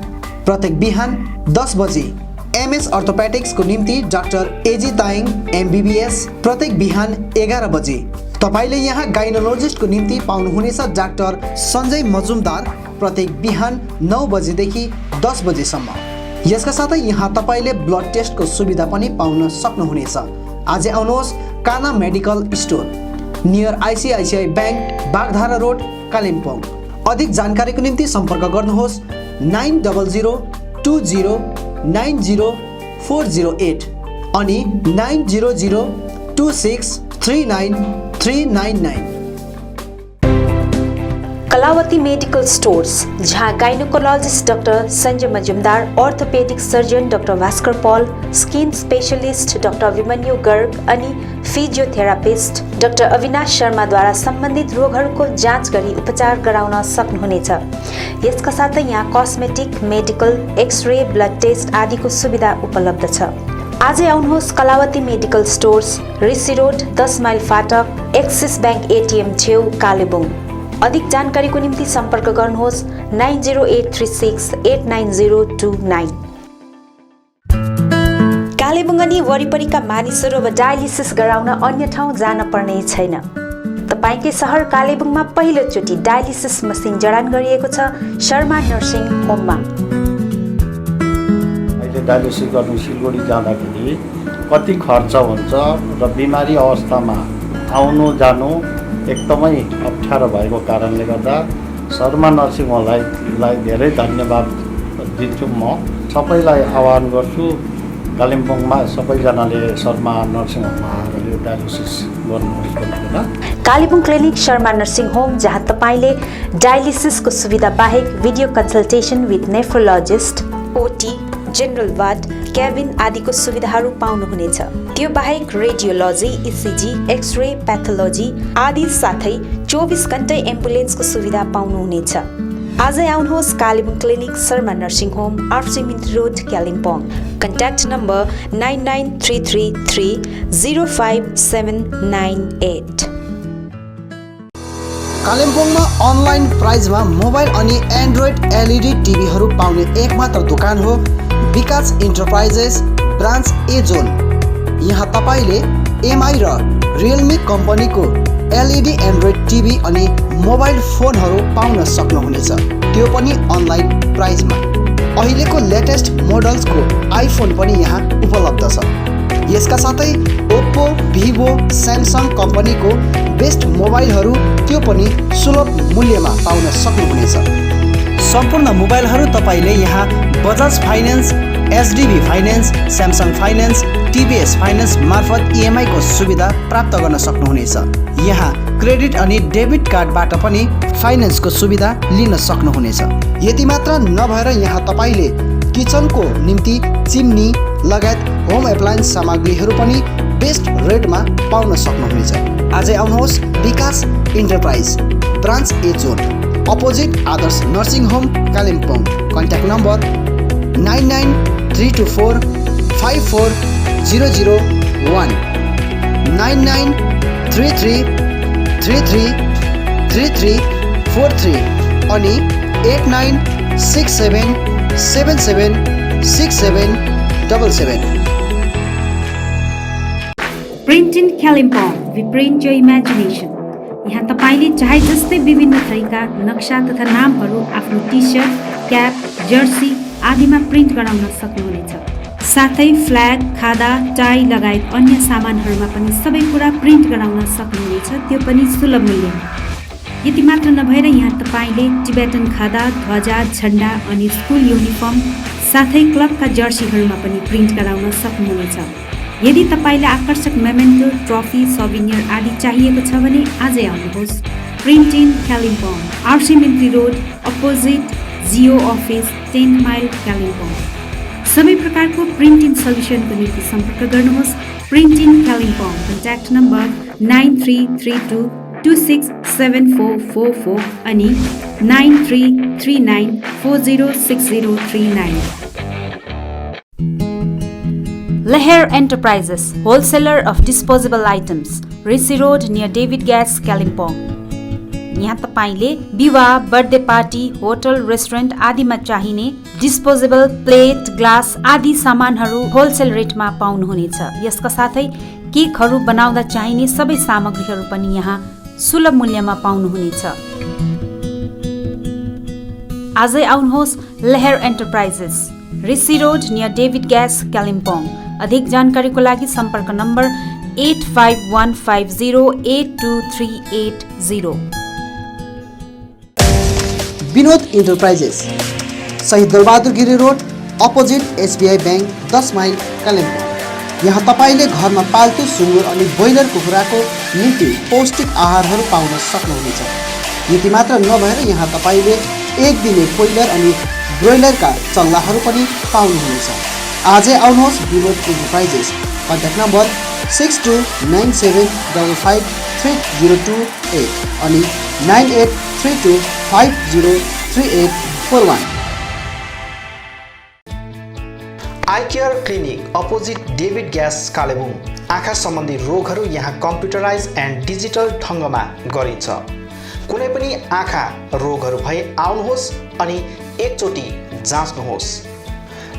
प्रत्येक बिहान 10 बजे। MS अर्थोपेटिक्सको निम्ति डाक्टर AG ताइङ MBBS प्रत्येक बिहान 11 बजे। तपाईले यहाँ गाइनोलोजिस्टको निम्ति पाउनुहुनेछ डाक्टर सञ्जय मजुमदार प्रत्येक बिहान 9 बजेदेखि 10 बजेसम्म। यसका साथै यहाँ तपाईले ब्लड टेस्टको सुविधा पनि पाउन सक्नुहुनेछ। आज आउनुहोस् Kanha medical store, near ICICI bank, Bagdhara road, Kalimpong. अधिक जानकारीको निम्ति सम्पर्क गर्नुहोस् 900 20 90408 अनि 900 26 39,399। कलावती मेडिकल स्टोर्स, जहाँ gynaecologist doctor Sanjay Majumdar, orthopaedic surgeon doctor Bhaskar Paul, skin specialist doctor Abhimanyu Garg अनि फिजियोथेरापिस्ट डॉक्टर अविनाश शर्माद्वारा सम्बन्धित रोगहरूको जाँच गरी उपचार गराउन सक्नुहुनेछ। यसका साथै यहाँ cosmetic, medical, X-ray, blood test आदिको सुविधा उपलब्ध छ। आजै आउनुहोस् Kalavati medical stores, Rishi road, 10 mile फाटक, एक्सिस बैंक एटिएम छेउ, कालेबुङ। अधिक जानकारीको निम्ति सम्पर्क गर्नुहोस् 90836890029। कालेबुङ अनि वरिपरिका मानिसहरू अब डायलिसिस गराउन अन्य ठाउँ जान पर्ने छैन। तपाईकै सहर कालेबुङमा पहिलोचोटि डायलिसिस मसिन जडान गरिएको छ शर्मा नर्सिङ होममा। अहिले डायलिसिस गर्नु सिलगढी जाँदाखेरि कति खर्च हुन्छ र बिमारी अवस्थामा आउनु जानु एकदमै अप्ठ्यारो भएको कारणले गर्दा शर्मा नर्सिङ होमलाई धेरै धन्यवाद दिन्छु। म सबैलाई आह्वान गर्छु कालिम्पोङमा सबैजनाले शर्मा नर्सिङ होममा आएर यो डायलिसिस गर्नुहोस् भनेर। Kalimpong clinic Sharma nursing home, जहाँ तपाईँले डायलिसिसको सुविधा बाहेक video consultation with nephrologist, OT, general ward, cabin आदिको सुविधाहरू पाउनुहुनेछ। त्यो बाहेक रेडियोलोजी, इसिजी, एक्सरे, प्याथोलोजी आदि साथै 24 घण्टे एम्बुलेन्सको सुविधा पाउनुहुनेछ। आजै आउनुहोस् Kalebung clinic Sharma nursing home, RC Mintri road, Kalimpong. Contact number 9933305798। कालिम्पोङमा अनलाइन प्राइजमा मोबाइल अनि एन्ड्रोइड एलइडी टिभीहरू पाउने एकमात्र दोकान हो विकास इन्टरप्राइजेस ब्रान्च ए जोन। यहाँ तपाईँले एमआई र रियलमी कम्पनीको एलइडी एन्ड्रोइड टिभी अनि मोबाइल फोनहरू पाउन सक्नुहुनेछ, त्यो पनि अनलाइन प्राइजमा। अहिलेको लेटेस्ट मोडल्सको आइफोन पनि यहाँ उपलब्ध छ। यसका साथै ओप्पो, भिभो, स्यामसङ कम्पनीको बेस्ट मोबाइलहरू त्यो पनि सुलभ मूल्यमा पाउन सक्नुहुनेछ। सम्पूर्ण मोबाइलहरू तपाईँले यहाँ Bajaj finance, HDB finance, Samsung finance, TVS finance मार्फत इएमआईको सुविधा प्राप्त गर्न सक्नुहुनेछ। यहाँ क्रेडिट अनि डेबिट कार्डबाट पनि फाइनेन्सको सुविधा लिन सक्नुहुनेछ। यति मात्र नभएर यहाँ तपाईँले किचनको निम्ति चिम्नी लगायत होम एप्लायन्स सामग्रीहरू पनि बेस्ट रेटमा पाउन सक्नुहुनेछ। आजै आउनुहोस् Vikas enterprise branch A zone, opposite Adarsh nursing home, Kalimpong. Contact number 9934540001, 9933333343 अनि 8967776777। Print in Kalimpong, we print your imagination. यहाँ तपाईँले चाहे जस्तै विभिन्न थरीका नक्सा तथा नामहरू आफ्नो टी सर्ट, क्याप, जर्सी आदिमा प्रिन्ट गराउन सक्नुहुनेछ। साथै फ्ल्याग, खादा, टाई लगायत अन्य सामानहरूमा पनि सबै कुरा प्रिन्ट गराउन सक्नुहुनेछ, त्यो पनि सुलभ मूल्यमा। यति मात्र नभएर यहाँ तपाईँले टिबेटन खादा, ध्वजा, झन्डा अनि स्कुल युनिफर्म साथै क्लबका जर्सीहरूमा पनि प्रिन्ट गराउन सक्नुहुनेछ। यदि तपाईँले आकर्षक मेमेन्टो, ट्रफी, सौभिनियर आदि चाहिएको छ भने आजै आउनुहोस् print in Kalimpong, RC Mintri road, opposite Jio office, 10 mile, Kalimpong. सबै प्रकारको प्रिन्टिङ सल्युसनको निम्ति सम्पर्क गर्नुहोस् print in Kalimpong. Contact number 9332267444 अनि 9339406039। Leher Enterprises, wholesaler of disposable items, Rishi Road near David Gas, Kalimpong. यहाँ तपाईले विवाह, बर्थडे पार्टी, होटल, रेस्टुरेन्ट आदिमा चाहिने डिस्पोजेबल प्लेट, ग्लास आदि सामानहरू होलसेल रेटमा पाउनुहुनेछ। यसका साथै केकहरू बनाउँदा चाहिने सबै सामग्रीहरू पनि यहाँ सुलभ मूल्यमा पाउनुहुनेछ। आजै आउनुहोस् Lehar enterprises, Rishi road near David gas, Kalimpong. अधिक जानकारीको लागि सम्पर्क number 8515082380। Vinod enterprises, Shahid Darbahadur Giri road, opposite SBI bank, 10 mile, Kalimpong. यहाँ तपाईँले घरमा पाल्तु सुँगुर अनि ब्रोइलर कुखुराको निम्ति पौष्टिक आहारहरू पाउन सक्नुहुनेछ। यति मात्र नभएर यहाँ तपाईँले एक दिने ब्रोइलर अनि ब्रोइलरका चल्लाहरू पनि पाउनुहुनेछ। आजै आउनुहोस् विनोद इन्टरप्राइजेस। कन्ट्याक्ट नम्बर 6297553028 अनि 9832503841। I care clinic opposite David gas Kalimpong. आँखा सम्बन्धी रोगहरू यहाँ कम्प्युटराइज एन्ड डिजिटल ढङ्गमा गरिन्छ। कुनै पनि आँखा रोगहरू भए आउनुहोस् अनि एकचोटि जाँच्नुहोस्।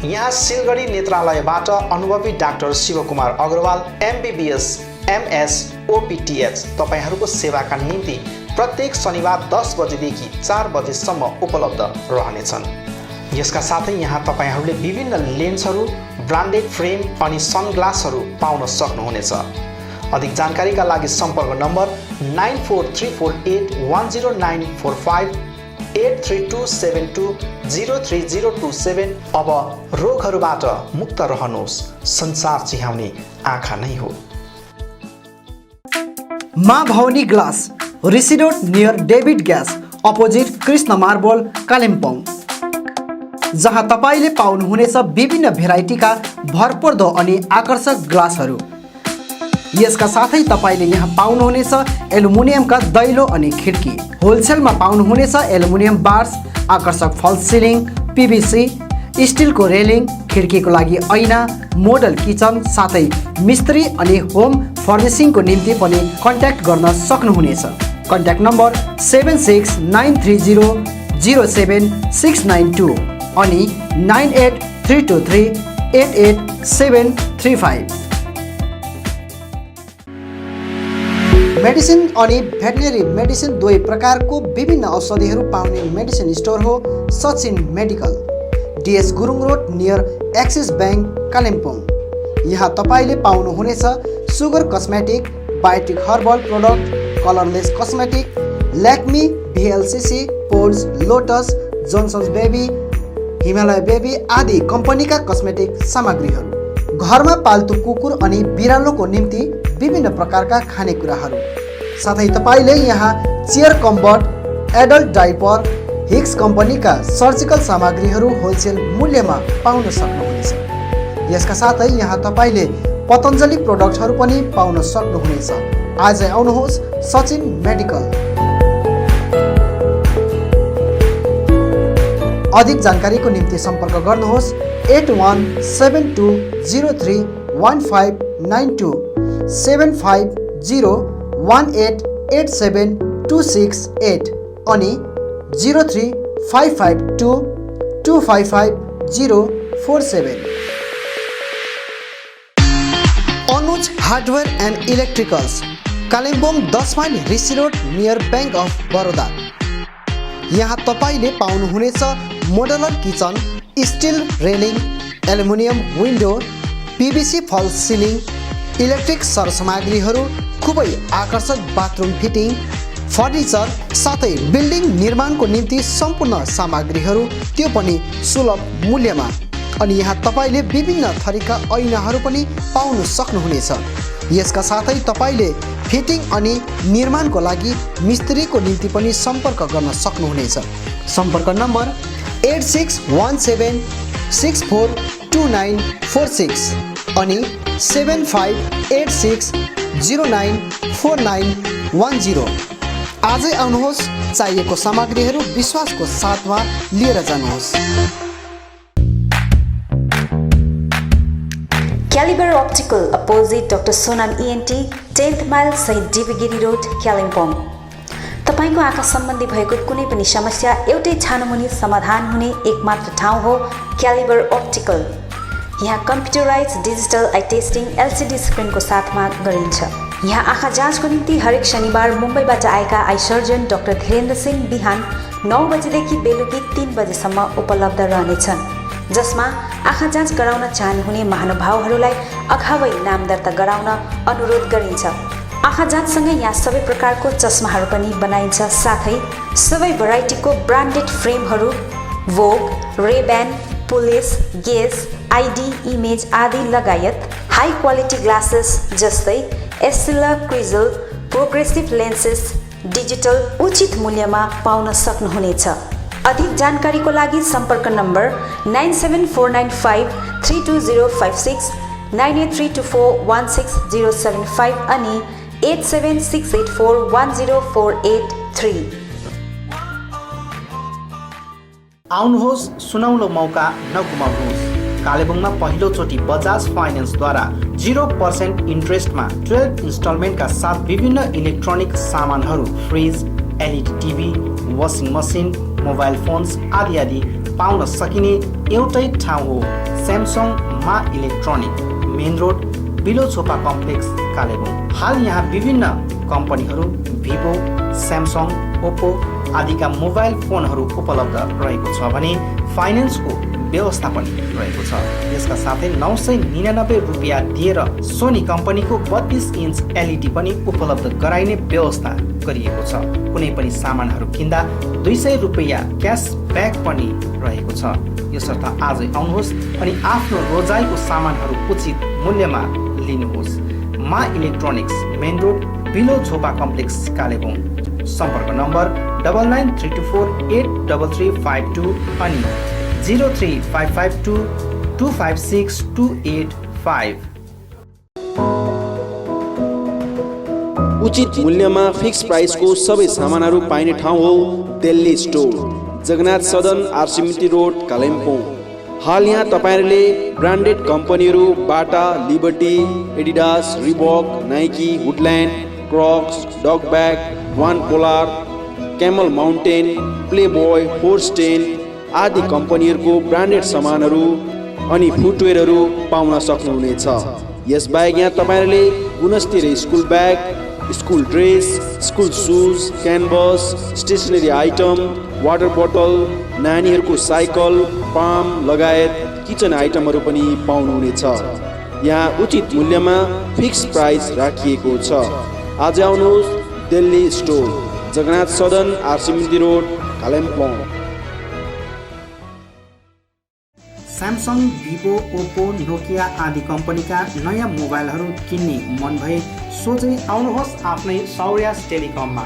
यहाँ सिलगढी नेत्रालयबाट अनुभवी doctor Shivkumar Agarwal MBBS MS OPTH तपाईहरूको सेवाका निम्ति प्रत्येक शनिबार 10 बजेदेखि 4 बजेसम्म उपलब्ध रहनेछन्। यसका साथै यहाँ तपाईहरूले विभिन्न लेन्सहरू, ब्रान्डेड फ्रेम अनि सनग्लासहरू पाउन सक्नुहुनेछ। अधिक जानकारीका लागि सम्पर्क नम्बर 9434810945 83272030027। अब रोगहरूबाट मुक्त रहनुहोस्, संसार चिहाउने आँखा नै हो। Maa Bhavani glass, Rishi road near David gas, opposite Krishna marble, Kalimpong, जहाँ तपाईँले पाउनुहुनेछ विभिन्न भेराइटीका भरपर्दो अनि आकर्षक ग्लासहरू। यसका साथै तपाईँले यहाँ पाउनुहुनेछ एल्युमिनियमका दैलो अनि खिड्की। होलसेलमा पाउनुहुनेछ एल्युमिनियम बार्स, आकर्षक फल्स सिलिङ, PVC, स्टिलको रेलिङ, खिड्कीको लागि ऐना, मोडल किचन, साथै मिस्त्री अनि होम फर्निसिङको निम्ति पनि कन्ट्याक्ट गर्न सक्नुहुनेछ। कन्ट्याक्ट नम्बर 7693007692 अनि 9832388735। मेडिसिन अनि भेटनेरी मेडिसिन दुवै प्रकारको विभिन्न औषधिहरू पाउने मेडिसिन स्टोर हो Sachin medical, DS Gurung road near Axis bank, Kalimpong. यहाँ तपाईँले पाउनुहुनेछ sugar cosmetic, biotic herbal product, colourless cosmetic, Lakme, VLCC, पोर्स, Lotus, Johnson's baby, Himalaya baby आदि कम्पनीका कस्मेटिक सामग्रीहरू। घरमा पाल्तु कुकुर अनि बिरालोको निम्ति विभिन्न प्रकारका खानेकुराहरू, साथै तपाईँले यहाँ चेयर कम्बर्ट, एडल्ट डाइपर, हिक्स कम्पनीका सर्जिकल सामग्रीहरू होलसेल मूल्यमा पाउन सक्नुहुनेछ। यसका साथै यहाँ तपाईँले पतञ्जली प्रोडक्टहरू पनि पाउन सक्नुहुनेछ। आजै आउनुहोस् सचिन मेडिकल। अधिक जानकारीको निम्ति सम्पर्क गर्नुहोस् 8172031592 7501887268 अनि 03552255047। Anuj hardware and electricals, Kalimpong 10 mile Rishi road near bank of Baroda. यहाँ तपाईँले पाउनुहुनेछ modular kitchen, steel railing, aluminium window, PVC false ceiling, electric सरसामग्रीहरू, खुबै आकर्षक बाथरुम फिटिङ, फर्निचर, साथै बिल्डिङ निर्माणको निम्ति सम्पूर्ण सामग्रीहरू, त्यो पनि सुलभ मूल्यमा। अनि यहाँ तपाईँले विभिन्न थरीका ऐनाहरू पनि पाउन सक्नुहुनेछ। यसका साथै तपाईँले फिटिङ अनि निर्माणको लागि मिस्त्रीको निम्ति पनि सम्पर्क गर्न सक्नुहुनेछ। सम्पर्क नम्बर 8617642946 अनि 7586094910। आजै आउनुहोस्, चाहिएको सामग्रीहरू विश्वासको साथमा लिएर जानुहोस्। Calibre optical opposite doctor Sonam ENT, 10th mile सहित डिबीगिरी रोड, कालिम्पोङ। तपाईको आँखा सम्बन्धी भएको कुनै पनि समस्या एउटै छानोमुनि समाधान हुने एकमात्र ठाउँ हो क्यालिबर अप्टिकल। यहाँ computerise digital I testing LCD स्क्रिनको साथमा गरिन्छ। यहाँ आँखा जाँचको निम्ति हरेक शनिबार मुम्बईबाट आएका eye surgeon doctor Dhirendra Singh बिहान 9 बजेदेखि बेलुकी 3 बजेसम्म उपलब्ध रहनेछन्, जसमा आँखा जाँच गराउन चाहनुहुने महानुभावहरूलाई अगावै नाम दर्ता गराउन अनुरोध गरिन्छ। आँखा जाँचसँगै यहाँ सबै प्रकारको चस्माहरू पनि बनाइन्छ, साथै सबै भेराइटीको ब्रान्डेड फ्रेमहरू, भोग, रेब्यान, पुलिस, गेस, ID, इमेज आदि लगायत हाई क्वालिटी ग्लासेस जस्तै एस्टेला क्रिजल प्रोग्रेसिभ लेन्सेस डिजिटल उचित मूल्यमा पाउन सक्नुहुनेछ। अधिक जानकारीको लागि सम्पर्क नम्बर 9749532056, 9832416075 अनि 8768410483। आउनुहोस्, सुनौलो मौका नगुमाउनुहोस्। कालेबुङमा पहिलोचोटि बजाज फाइनेन्सद्वारा 0% इन्ट्रेस्टमा 12 इन्स्टलमेन्टका साथ विभिन्न इलेक्ट्रोनिक सामानहरू, fridge, LED TV, washing machine, mobile phones आदि आदि पाउन सकिने एउटै ठाउँ हो Samsung Maa electronic, main road below Chhopa complex, Kalebung. हाल यहाँ विभिन्न कम्पनीहरू भिभो, स्यामसङ, ओप्पो आदिका मोबाइल फोनहरू उपलब्ध रहेको छ भने फाइनेन्सको व्यवस्था पनि रहेको छ। यसका साथै 999 रुपियाँ दिएर सोनी कम्पनीको 32 इन्च एलइडी पनि उपलब्ध गराइने व्यवस्था गरिएको छ। कुनै पनि सामानहरू किन्दा 200 रुपियाँ क्यासब्याक पनि रहेको छ। यसर्थ आजै आउनुहोस् अनि आफ्नो रोजाइको सामानहरू उचित मूल्यमा लिनुहोस्। Maa electronics, main road below Chhopa complex, Kalebung. सम्पर्क नम्बर 9932483352 अनि 03552256285। उचित मूल्यमा फिक्स प्राइसको सबै सामानहरू पाइने ठाउँ हो दिल्ली स्टोर, जगन्नाथ सदन, आरसीमिटी रोड, कालिम्पोङ। हाल यहाँ तपाईहरुले ब्रान्डेड कम्पनीहरू Bata, Liberty, Adidas, Reebok, Nike, Woodland, Crocs, डॉग बैग, वान पोलार, कैमल माउन्टेन, प्लेबॉय, होर्स्टेन आदि कम्पनीहरूको ब्रान्डेड सामानहरू अनि फुटवेयरहरू पाउन सक्नुहुनेछ। यसबाहेक यहाँ तपाईहरुले गुणस्तरीय school bag, school dress, school shoes, canvas, stationery item, water बोतल, नानीहरूको साइकल, पाम लगायत किचन आइटमहरू पनि पाउनुहुनेछ। यहाँ उचित मूल्यमा फिक्स प्राइस राखिएको छ। आज आउनुहोस् दिल्ली स्टोर, जगन्नाथ सदन, आरसीमिटी road, Kalimpong. Samsung, Vivo, Oppo, Nokia आदि कम्पनीका नयाँ मोबाइलहरू किन्ने मन भए सोझै आउनुहोस् आफ्नै सौर्यास टेलिकममा।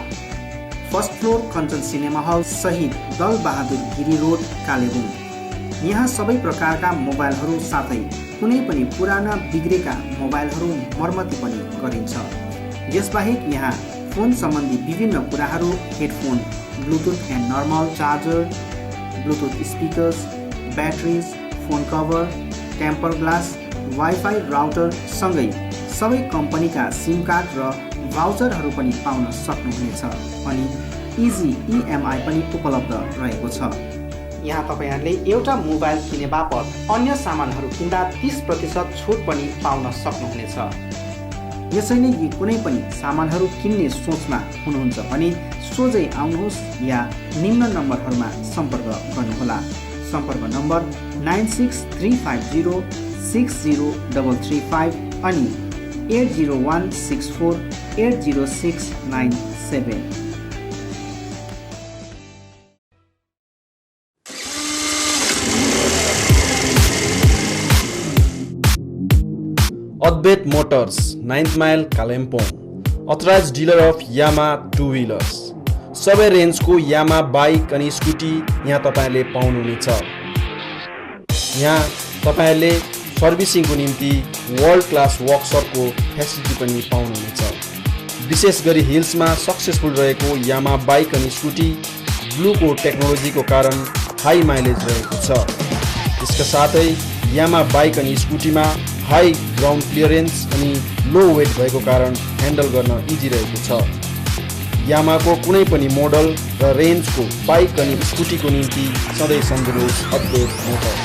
First floor Kanchan cinema hall सहित दल बहादुर गिरी रोड, कालेबुङ। यहाँ सबै प्रकारका मोबाइलहरू साथै कुनै पनि पुराना बिग्रेका मोबाइलहरू मर्मती पनि गरिन्छ। यसबाहेक यहाँ फोन सम्बन्धी विभिन्न कुराहरू, headphone, bluetooth and normal charger, bluetooth speakers, batteries, phone cover, temper glass, wifi router सँगै सबै कम्पनीका सिम कार्ड र भाउचरहरू पनि पाउन सक्नुहुनेछ अनि इजी इएमआई पनि उपलब्ध रहेको छ। यहाँ तपाईहरुले एउटा मोबाइल किने बापत अन्य सामानहरू किन्दा 30% छुट पनि पाउन सक्नुहुनेछ। यसैले यी कुनै पनि सामानहरू किन्ने सोचमा हुनुहुन्छ भने सोझै आउनुहोस् या निम्न नम्बरहरूमा सम्पर्क गर्नुहोला। सम्पर्क नम्बर 9635060335 अनि 8016480697। Advait motors, 9th mile, Kalimpong. Authorised dealer of Yamaha two wheelers. सबै रेन्जको यामा बाइक अनि स्कुटी यहाँ तपाईहरुले पाउनुहुनेछ। यहाँ तपाईहरुले सर्भिसिङको निम्ति वर्ल्ड क्लास वर्कसपको फेसिलिटी पनि पाउनुहुनेछ। विशेष गरी हिल्समा सक्सेसफुल रहेको यामा बाइक अनि स्कुटी ब्लूको टेक्नोलोजीको कारण हाई माइलेज रहेको छ। यसका साथै यामा बाइक अनि स्कुटीमा हाई ग्राउन्ड क्लियरेन्स अनि लो वेट भएको कारण ह्यान्डल गर्न इजी रहेको छ। यामाको कुनै पनि मोडल र रेन्जको बाइक अनि स्कुटीको निम्ति सधैँ सम्झनुहोस् अद्वैत मोटर्स।